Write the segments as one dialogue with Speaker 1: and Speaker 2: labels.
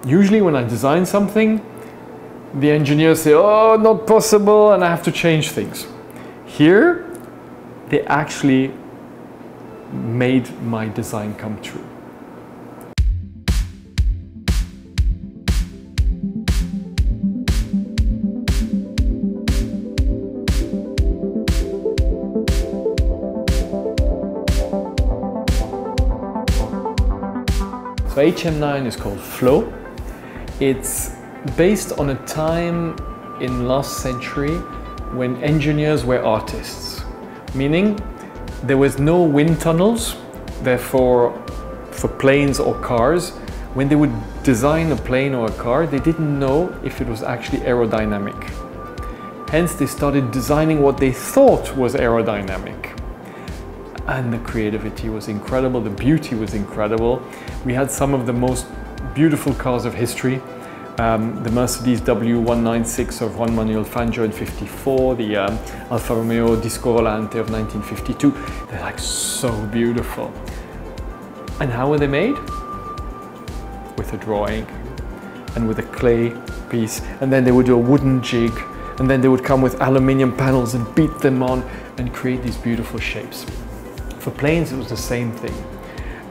Speaker 1: Usually when I design something, the engineers say, oh, not possible, and I have to change things. Here, they actually made my design come true. So HM9 is called Flow. It's based on a time in last century when engineers were artists, meaning there was no wind tunnels, therefore for planes or cars, when they would design a plane or a car, they didn't know if it was actually aerodynamic. Hence they started designing what they thought was aerodynamic. And the creativity was incredible, the beauty was incredible. We had some of the most beautiful cars of history. The Mercedes W196 of Juan Manuel Fangio in '54, the Alfa Romeo Disco Volante of 1952. They're like so beautiful. And how were they made? With a drawing and with a clay piece, and then they would do a wooden jig, and then they would come with aluminium panels and beat them on and create these beautiful shapes. For planes, it was the same thing.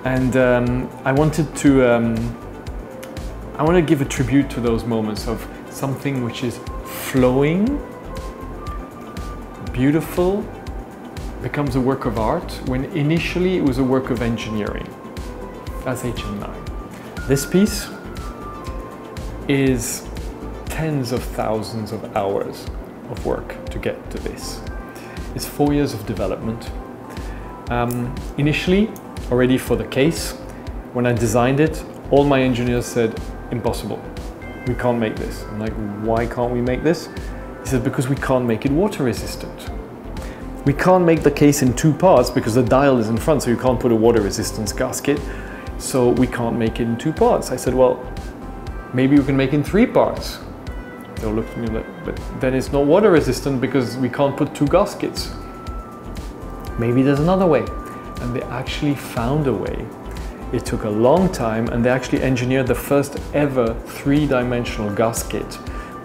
Speaker 1: And I wanted to give a tribute to those moments of something which is flowing, beautiful, becomes a work of art, when initially it was a work of engineering. That's HM9. This piece is tens of thousands of hours of work to get to this. It's 4 years of development. Initially, already for the case, when I designed it, all my engineers said, impossible, we can't make this. I'm like, why can't we make this? He said, because we can't make it water resistant. We can't make the case in 2 parts because the dial is in front, so you can't put a water resistance gasket. So we can't make it in 2 parts. I said, well, maybe we can make it in 3 parts. They looked at me like, but then it's not water resistant because we can't put 2 gaskets. Maybe there's another way. And they actually found a way. It took a long time, and they actually engineered the first ever 3-dimensional gasket,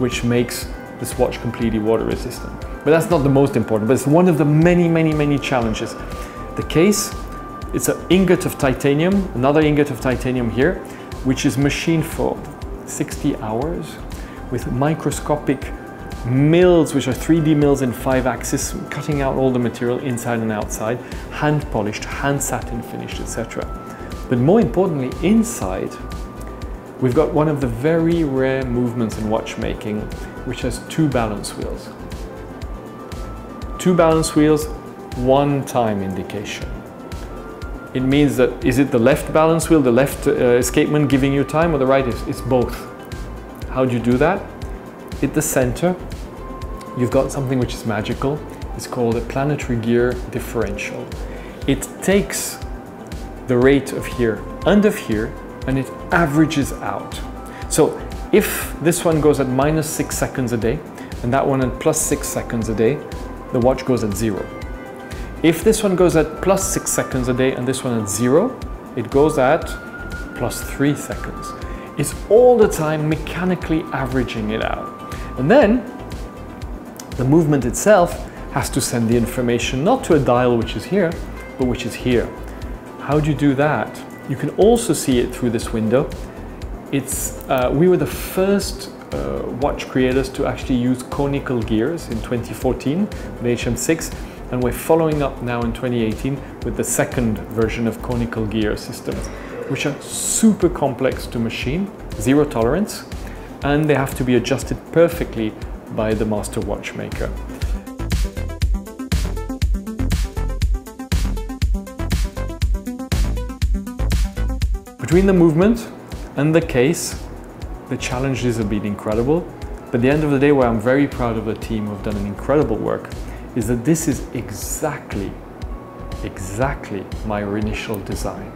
Speaker 1: which makes this watch completely water resistant. But that's not the most important, but it's one of the many, many, many challenges. The case, it's an ingot of titanium, another ingot of titanium here, which is machined for 60 hours with microscopic mills, which are 3D mills in 5 axis, cutting out all the material inside and outside, hand polished, hand satin finished, etc. But more importantly, inside, we've got one of the very rare movements in watchmaking, which has 2 balance wheels. 2 balance wheels, 1 time indication. It means that, is it the left balance wheel, the left escapement giving you time, or the right? It's both. How do you do that? At the center, you've got something which is magical. It's called a Planetary gear differential. It takes the rate of here and of here, and it averages out. So if this one goes at -6 seconds a day, and that one at +6 seconds a day, the watch goes at 0. If this one goes at +6 seconds a day and this one at 0, it goes at +3 seconds. It's all the time mechanically averaging it out. And then the movement itself has to send the information not to a dial which is here, but which is here. How do you do that? You can also see it through this window. We were the first watch creators to actually use Conical Gears in 2014 with HM6, and we're following up now in 2018 with the second version of Conical Gear systems, which are super complex to machine, 0 tolerance, and they have to be adjusted perfectly by the master watchmaker. Between the movement and the case, the challenges have been incredible. But at the end of the day, where I'm very proud of the team who have done an incredible work, is that this is exactly my initial design.